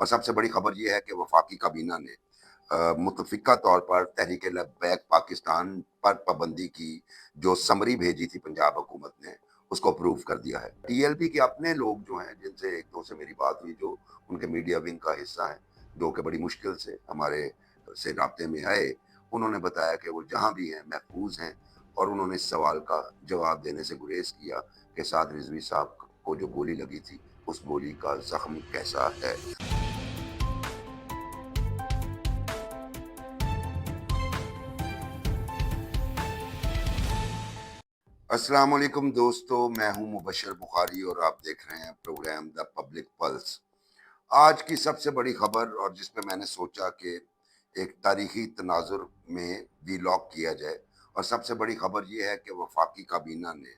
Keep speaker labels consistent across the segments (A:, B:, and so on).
A: اور سب سے बड़ी खबर ये है कि वफाकी काबीना ने मुतफ़िका तौर पर तहरीक लब्बैक पाकिस्तान पर पाबंदी की जो समरी भेजी थी पंजाब हुकूमत ने, उसको अप्रूव कर दिया है। टीएलपी के अपने लोग जो हैं, जिनसे एक दो से मेरी बात हुई, जो उनके मीडिया विंग का हिस्सा हैं, जो कि बड़ी मुश्किल से हमारे से राब्ते में आए, उन्होंने बताया कि वो जहाँ भी हैं महफूज हैं, और उन्होंने इस सवाल का जवाब देने से गुरेज किया कि साद रिजवी साहब को जो गोली लगी थी, उस गोली का जख्म कैसा है। अस्सलाम वालेकुम दोस्तों, मैं हूं मुबशर बुखारी और आप देख रहे हैं प्रोग्राम द पब्लिक पल्स। आज की सबसे बड़ी खबर, और जिस पे मैंने सोचा कि एक तारीखी तनाजुर में वीलॉग किया जाए, और सबसे बड़ी खबर ये है कि वफाकी काबीना ने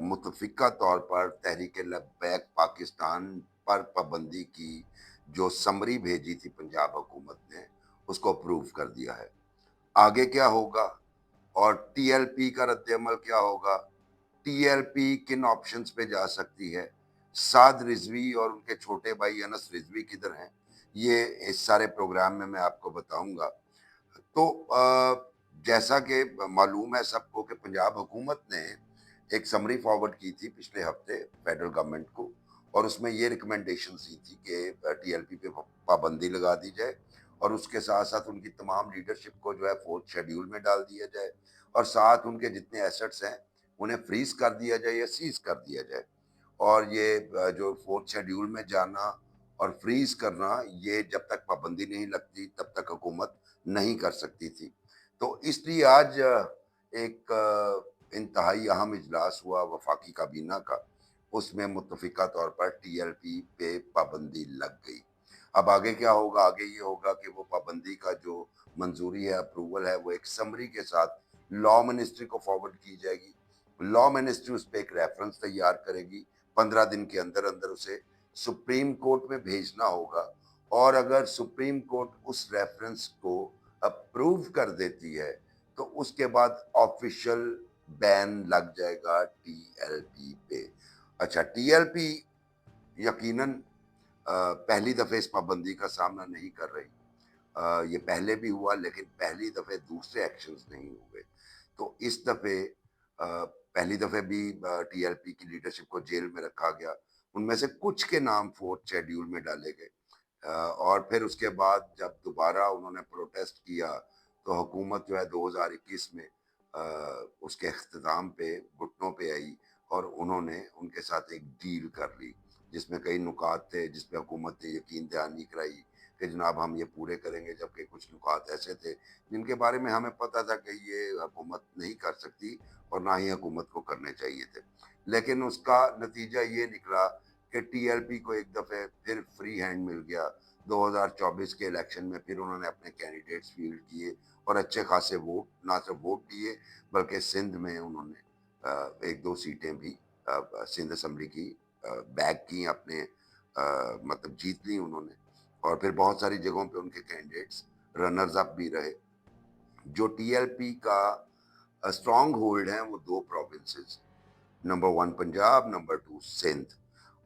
A: मुतफ़िका तौर पर तहरीक लब्बैक पाकिस्तान पर पाबंदी की जो समरी भेजी थी पंजाब हुकूमत ने, उसको अप्रूव कर दिया है। आगे क्या होगा और टीएलपी का रद्द-ए-अमल क्या होगा, टीएलपी किन ऑप्शंस पे जा सकती है, साद रिजवी और उनके छोटे भाई अनस रिजवी किधर हैं, ये इस सारे प्रोग्राम में मैं आपको बताऊंगा। तो जैसा कि मालूम है सबको कि पंजाब हुकूमत ने एक समरी फॉरवर्ड की थी पिछले हफ्ते फेडरल गवर्नमेंट को, और उसमें ये रिकमेंडेशन दी थी कि टीएलपी पे पाबंदी लगा दी जाए, और उसके साथ साथ उनकी तमाम लीडरशिप को जो है फोर्थ शेड्यूल में डाल दिया जाए, और साथ उनके जितने एसेट्स हैं उन्हें फ्रीज कर दिया जाए या सीज कर दिया जाए। और ये जो फोर्थ शेड्यूल में जाना और फ्रीज करना, ये जब तक पाबंदी नहीं लगती तब तक हुकूमत नहीं कर सकती थी। तो इसलिए आज एक इंतहाई अहम इजलास हुआ वफाकी काबीना का, उसमें मुत्तफिका तौर पर टीएलपी पे पाबंदी लग गई। अब आगे क्या होगा? आगे ये होगा कि वो पाबंदी का जो मंजूरी है, अप्रूवल है, वो एक समरी के साथ लॉ मिनिस्ट्री को फॉरवर्ड की जाएगी। लॉ मिनिस्ट्री उस पर एक रेफरेंस तैयार करेगी, 15 दिन के अंदर अंदर उसे सुप्रीम कोर्ट में भेजना होगा, और अगर सुप्रीम कोर्ट उस रेफरेंस को अप्रूव कर देती है तो उसके बाद ऑफिशियल बैन लग जाएगा टीएलपी पे। अच्छा, टीएलपी यकीनन पहली दफे इस पाबंदी का सामना नहीं कर रही। ये पहले भी हुआ, लेकिन पहली दफे दूसरे एक्शंस नहीं हुए। तो इस दफे पहली दफे भी टीएलपी की लीडरशिप को जेल में रखा गया, उनमें से कुछ के नाम फोर्थ शेड्यूल में डाले गए। और फिर उसके बाद जब दोबारा उन्होंने प्रोटेस्ट किया तो हुकूमत जो है 2021 में उसके अख्ताम पे घुटनों पे आई, और उन्होंने उनके साथ एक डील कर ली जिसमें कई नुकात थे, जिसपे हुकूमत ने यकीन दहानी कराई कि जनाब हम ये पूरे करेंगे, जबकि कुछ नुकात ऐसे थे जिनके बारे में हमें पता था कि ये हुकूमत नहीं कर सकती और ना ही हुकूमत को करने चाहिए थे। लेकिन उसका नतीजा ये निकला कि टीएलपी को एक दफ़े फिर फ्री हैंड मिल गया। 2024 के इलेक्शन में फिर उन्होंने अपने कैंडिडेट्स फील्ड किए और अच्छे खासे वोट, ना सिर्फ वोट दिए बल्कि सिंध में उन्होंने एक दो सीटें भी सिंध असम्बली की बैग की, अपने मतलब जीत ली उन्होंने। और फिर बहुत सारी जगहों पे उनके कैंडिडेट्स रनर्स अप भी रहे। जो टीएलपी का स्ट्रॉन्ग होल्ड है वो दो provinces, number one Punjab, number two Sindh.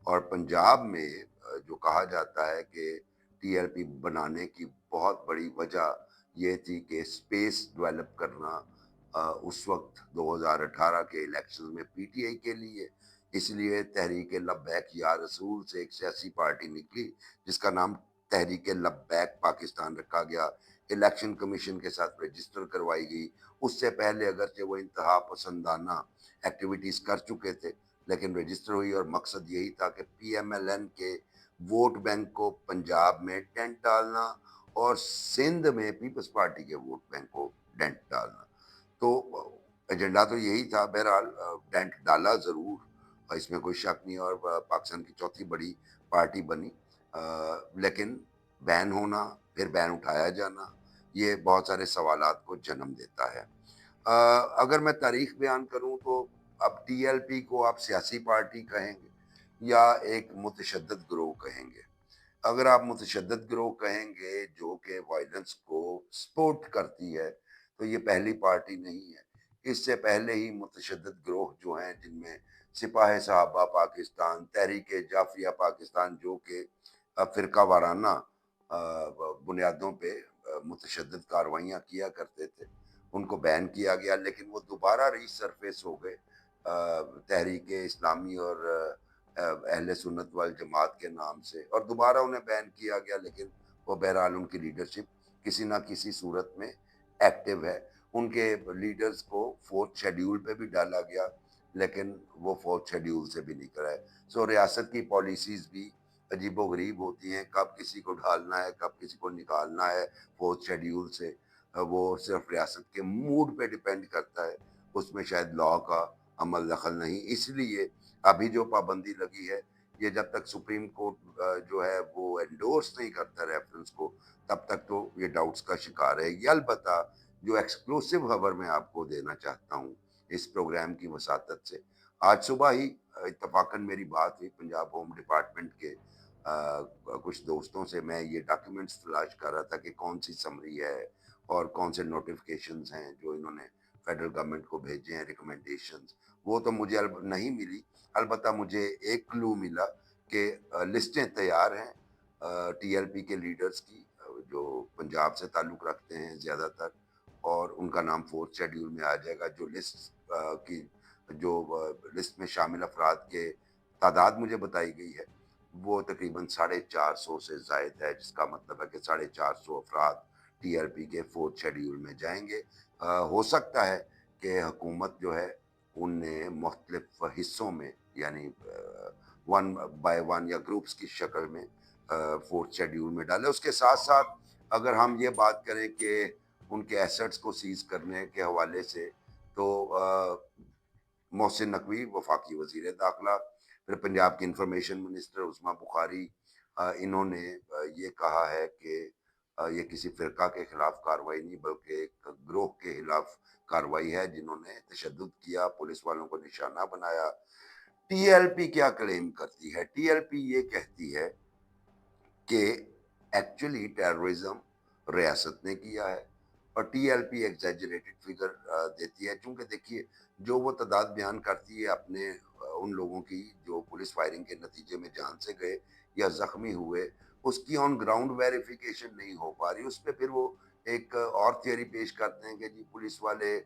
A: और पंजाब में जो कहा जाता है कि टीएलपी बनाने की बहुत बड़ी वजह ये थी कि स्पेस डेवलप करना उस वक्त 2018 के इलेक्शन में पीटीआई के लिए, इसलिए तहरीक लब्बैक या रसूल से एक सियासी पार्टी निकली जिसका नाम तहरीक लब्बैक पाकिस्तान रखा गया। इलेक्शन कमीशन के साथ रजिस्टर करवाई गई। उससे पहले अगरचे वो इंतहा पसंदाना एक्टिविटीज़ कर चुके थे, लेकिन रजिस्टर हुई, और मकसद यही था कि पीएमएलएन के वोट बैंक को पंजाब में डेंट डालना और सिंध में पीपल्स पार्टी के वोट बैंक को डेंट डालना। तो एजेंडा तो यही था। बहरहाल डेंट डाला ज़रूर, इसमें कोई शक नहीं, और पाकिस्तान की चौथी बड़ी पार्टी बनी। लेकिन बैन होना, फिर बैन उठाया जाना, ये बहुत सारे सवालात को जन्म देता है। अगर मैं तारीख बयान करूं तो अब टीएलपी को आप सियासी पार्टी कहेंगे या एक मुतशद्दिद गिरोह कहेंगे। अगर आप मुतशद्दिद गिरोह कहेंगे जो कि वायलेंस को सपोर्ट करती है, तो ये पहली पार्टी नहीं है। इससे पहले ही मुतशद्दिद गिरोह जो हैं, जिनमें सिपाही साहबा पाकिस्तान, तहरीक जाफिया पाकिस्तान, जो कि फ़िरका वाराना बुनियादों पे मुतशद्दिद कार्रवाइयाँ किया करते थे, उनको बैन किया गया, लेकिन वो दोबारा रीसर्फ़ेस हो गए तहरीक-ए-इस्लामी और अहले सुन्नत वल जमात के नाम से, और दोबारा उन्हें बैन किया गया, लेकिन वो बहरहाल उनकी लीडरशिप किसी न किसी सूरत में एक्टिव है। उनके लीडर्स को 4th शेड्यूल पे भी डाला गया, लेकिन वो 4th शेड्यूल से भी निकल आए। सो रियासत की पॉलिसीज़ भी अजीबो-गरीब होती हैं, कब किसी को ढालना है, कब किसी को निकालना है 4th शेड्यूल से। वो सिर्फ़ रियासत के मूड पे डिपेंड करता है, उसमें शायद लॉ का अमल दखल नहीं। इसलिए अभी जो पाबंदी लगी है, ये जब तक सुप्रीम कोर्ट जो है वो एंडोर्स नहीं करता रेफरेंस को, तब तक तो ये डाउट्स का शिकार रहेगी। अलबत्ता जो एक्सक्लूसिव खबर मैं आपको देना चाहता हूँ इस प्रोग्राम की वसातत से, आज सुबह ही इत्तफाकन मेरी बात हुई पंजाब होम डिपार्टमेंट के कुछ दोस्तों से। मैं ये डॉक्यूमेंट्स तलाश कर रहा था कि कौन सी समरी है और कौन से नोटिफिकेशंस हैं जो इन्होंने फेडरल गवर्नमेंट को भेजे हैं, रिकमेंडेशंस। वो तो मुझे नहीं मिली। अलबत्ता मुझे एक क्लू मिला कि लिस्टें तैयार हैं टीएलपी के लीडर्स की, जो पंजाब से ताल्लुक़ रखते हैं ज़्यादातर, और उनका नाम 4th शेड्यूल में आ जाएगा। जो लिस्ट की जो लिस्ट में शामिल अफ़राद के तादाद मुझे बताई गई है, वो तकरीबन 450 से ज़ायद है, जिसका मतलब है कि 450 अफ़राद टीएलपी के 4th शेड्यूल में जाएँगे। हो सकता है कि हुकूमत जो है, उन्हें मुख्तलिफ़ हिस्सों में, यानी 1 बाय 1 या ग्रुप्स की शक्ल में 4th शेड्यूल में डाले। उसके साथ-साथ अगर हम ये बात करें कि उनके एसेट्स को सीज़ करने के हवाले से, तो मोहसिन नकवी वफाकी वज़ीर दाखिला, फिर पंजाब के इंफॉर्मेशन मिनिस्टर उस्मा बुखारी, इन्होंने ये कहा है कि ये किसी फ़िरका के खिलाफ कार्रवाई नहीं, बल्कि एक गिरोह के खिलाफ कार्रवाई है, जिन्होंने तशद्दुद किया, पुलिस वालों को निशाना बनाया। टीएलपी क्या क्लेम करती है? टीएलपी ये कहती है कि एक्चुअली टेररिज्म रियासत ने किया है, और टीएलपी एग्जैजरेटेड फिगर देती है। चूँकि देखिए, जो वो तादाद बयान करती है अपने उन लोगों की जो पुलिस फायरिंग के नतीजे में जान से गए या ज़ख्मी हुए, उसकी ऑन ग्राउंड वेरिफिकेशन नहीं हो पा रही। उसपे फिर वो एक और थियरी पेश करते हैं कि जी पुलिस वाले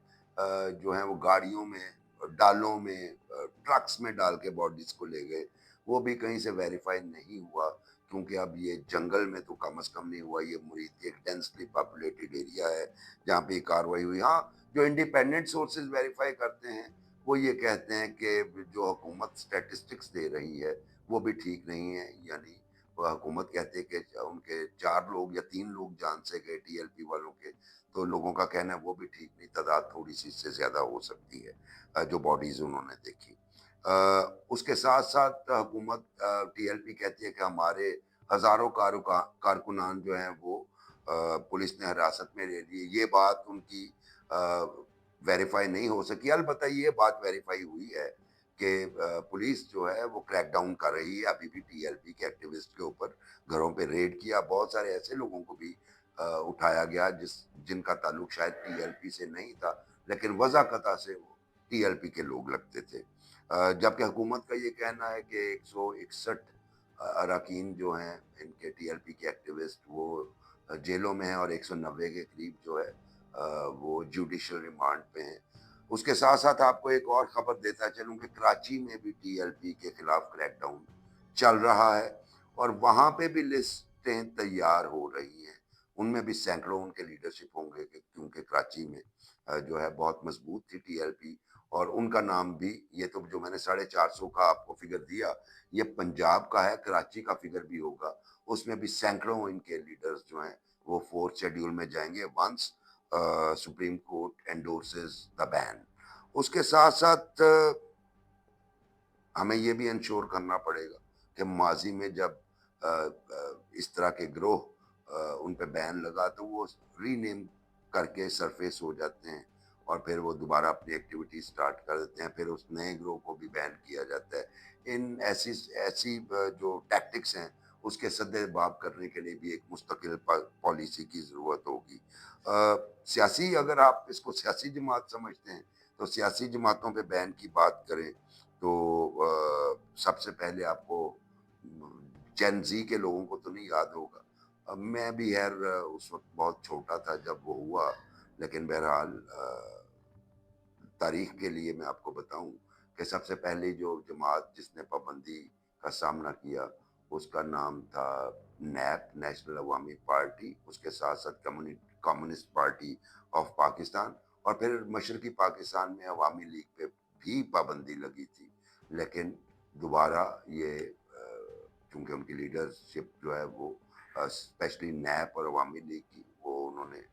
A: जो हैं वो गाड़ियों में, डालों में, ट्रक्स में डाल के बॉडीज़ को ले गए। वो भी कहीं से वेरीफ़ाई नहीं हुआ, क्योंकि अब ये जंगल में तो कम से कम नहीं हुआ, ये मुरीद की एक डेंसली पॉपुलेटेड एरिया है जहाँ पे ये कार्रवाई हुई। हाँ, जो इंडिपेंडेंट सोर्सेज़ वेरीफ़ाई करते हैं, वो ये कहते हैं कि जो हुकूमत स्टैटिस्टिक्स दे रही है, वो भी ठीक नहीं है। यानी वो हुकूमत कहती है कि उनके 4 लोग या 3 लोग जान से गए टीएलपी वालों के, तो लोगों का कहना है वो भी ठीक नहीं, तादाद थोड़ी-सी इससे ज़्यादा हो सकती है जो बॉडीज़ उन्होंने देखी। उसके साथ-साथ हुकूमत टीएलपी कहती है कि हमारे हज़ारों कारकुनान जो हैं वो पुलिस ने हिरासत में ले लिए। ये बात उनकी वेरीफ़ाई नहीं हो सकी। अलबत्ता ये बात वेरीफ़ाई हुई है कि पुलिस जो है वो क्रैकडाउन कर रही है अभी भी टीएलपी के एक्टिविस्ट के ऊपर। घरों पे रेड किया, बहुत सारे ऐसे लोगों को भी उठाया गया जिनका ताल्लुक शायद टीएलपी से नहीं था, लेकिन वज़ाक़ता से वो टीएलपी के लोग लगते थे। जबकि हुकूमत का ये कहना है कि 161 अरकान जो हैं इनके टीएलपी के एक्टिविस्ट, वो जेलों में हैं, और 190 के करीब जो है वो जुडिशियल रिमांड पे हैं। उसके साथ-साथ आपको एक और खबर देता चलूँ कि कराची में भी टीएलपी के खिलाफ क्रैकडाउन चल रहा है, और वहाँ पे भी लिस्टें तैयार हो रही हैं। उनमें भी सैकड़ों उनके लीडरशिप होंगे, क्योंकि कराची में जो है बहुत मजबूत थी टीएलपी, और उनका नाम भी, ये तो जो मैंने 450 का आपको फिगर दिया, ये पंजाब का है, कराची का फिगर भी होगा। उसमें भी सैकड़ों इनके लीडर्स जो हैं वो 4th शेड्यूल में जाएंगे once supreme court endorses the ban. उसके साथ-साथ हमें ये भी इंश्योर करना पड़ेगा कि माजी में जब इस तरह के गिरोह उन पे बैन लगा, तो वो रीनेम करके सरफेस हो जाते हैं, और फिर वो दोबारा अपनी एक्टिविटी स्टार्ट कर देते हैं, फिर उस नए गिरोह को भी बैन किया जाता है। इन ऐसी ऐसी जो टैक्टिक्स हैं, उसके सद्देबाब करने के लिए भी एक मुस्तकिल पॉलिसी की ज़रूरत होगी। सियासी, अगर आप इसको सियासी जमात समझते हैं, तो सियासी जमातों पे बैन की बात करें, तो सबसे पहले आपको जेन ज़ी के लोगों को तो नहीं याद होगा। मैं भी खैर उस वक़्त बहुत छोटा था जब वो हुआ, लेकिन बहरहाल तारीख़ के लिए मैं आपको बताऊँ कि सबसे पहले जो जमात जिसने पाबंदी का सामना किया, उसका नाम था नैप, नेशनल अवामी पार्टी, उसके साथ-साथ कम्युनिस्ट पार्टी ऑफ पाकिस्तान, और फिर मशरक़ी पाकिस्तान में अवामी लीग पे भी पाबंदी लगी थी। लेकिन दोबारा ये चूँकि उनकी लीडरशिप जो है वो स्पेशली नैप और अवामी लीग की, वो उन्होंने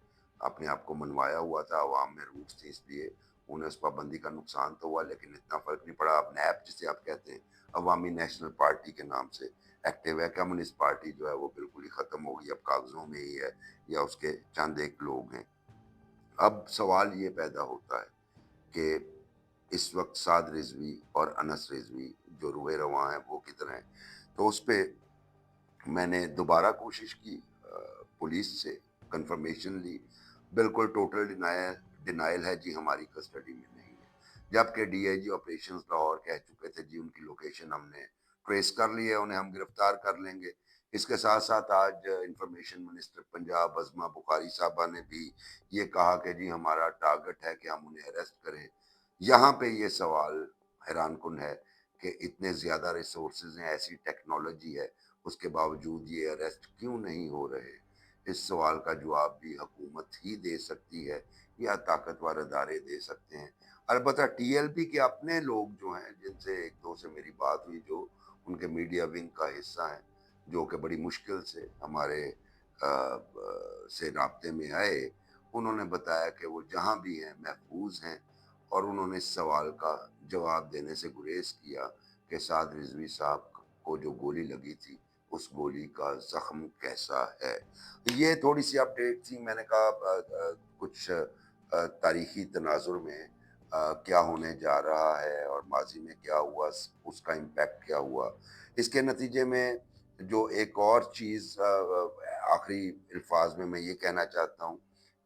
A: अपने आप को मनवाया हुआ था, अवाम में रूट्स थी, इसलिए उन्हें उस पाबंदी का नुकसान तो हुआ लेकिन इतना फ़र्क नहीं पड़ा। अब नैप जिसे आप कहते हैं, अवामी नेशनल पार्टी के नाम से एक्टिव है। कम्युनिस्ट पार्टी जो है वो बिल्कुल ही ख़त्म हो गई, अब कागज़ों में ही है या उसके चंद एक लोग हैं। अब सवाल ये पैदा होता है कि इस वक़्त साद रिज़वी और अनस रिज़वी जो रुए रवां हैं वो किधर हैं? तो उस पे मैंने दोबारा कोशिश की, पुलिस से कंफर्मेशन ली, बिल्कुल टोटल डिनायल है जी, हमारी कस्टडी में नहीं है। जबकि डीआईजी ऑपरेशंस लाहौर कह चुके थे जी उनकी लोकेशन हमने ट्रेस कर ली है, उन्हें हम गिरफ्तार कर लेंगे। इसके साथ-साथ आज इंफॉर्मेशन मिनिस्टर पंजाब अज़मा बुखारी साहबा ने भी ये कहा कि जी हमारा टारगेट है कि हम उन्हें अरेस्ट करें। यहाँ पे ये सवाल हैरानकुन है कि इतने ज़्यादा रिसोर्सेज़ हैं, ऐसी टेक्नोलॉजी है, उसके बावजूद ये अरेस्ट क्यों नहीं हो रहे? इस सवाल का जवाब भी हुकूमत ही दे सकती है या ताकतवर अदारे दे सकते हैं। अलबत्ता टीएलपी के अपने लोग जो हैं, जिनसे 1-2 से मेरी बात हुई, जो उनके मीडिया विंग का हिस्सा हैं, जो कि बड़ी मुश्किल से हमारे से राब्ते में आए, उन्होंने बताया कि वो जहाँ भी हैं महफूज़ हैं, और उन्होंने इस सवाल का जवाब देने से गुरेज़ किया कि साद रिज़वी साहब को जो गोली लगी थी, उस गोली का ज़ख्म कैसा है। ये थोड़ी-सी अपडेट थी, मैंने कहा कुछ तारीख़ी तनाज़ुर में क्या होने जा रहा है और माज़ी में क्या हुआ, उसका इम्पैक्ट क्या हुआ। इसके नतीजे में जो एक और चीज़ आखिरी अल्फ़ाज़ में मैं ये कहना चाहता हूँ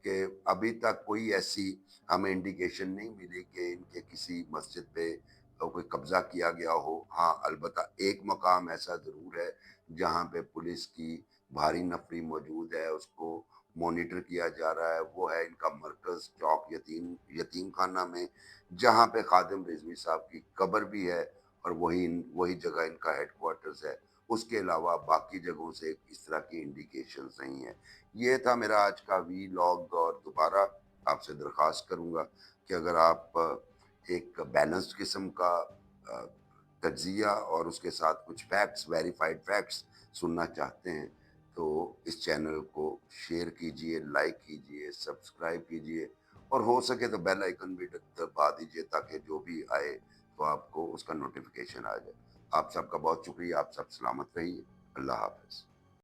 A: कि अभी तक कोई ऐसी हमें इंडिकेशन नहीं मिली कि इनके किसी मस्जिद पे कोई कब्ज़ा किया गया हो। हाँ, अलबत्ता एक मकाम ऐसा ज़रूर है जहाँ पे पुलिस की भारी नफ़री मौजूद है, उसको मॉनिटर किया जा रहा है। वो है इनका मरकज़ चौक यतीम खाना में, जहाँ पे खादिम रिज़वी साहब की कब्र भी है, और वही जगह इनका हेडक्वार्टर्स है। उसके अलावा बाकी जगहों से इस तरह की इंडिकेशंस नहीं है। ये था मेरा आज का वीलॉग, और दोबारा आपसे दरख्वास्त करूँगा कि अगर आप एक बैलेंस्ड किस्म का अ, तज्ज़िया और उसके साथ कुछ फैक्ट्स, वेरिफाइड फैक्ट्स सुनना चाहते हैं, तो इस चैनल को शेयर कीजिए, लाइक कीजिए, सब्सक्राइब कीजिए, और हो सके तो बेल आइकन भी दबा दीजिए ताकि जो भी आए तो आपको उसका नोटिफ़िकेशन आ जाए। आप सबका बहुत शुक्रिया, आप सब सलामत रहिए। अल्लाह हाफ़िज़।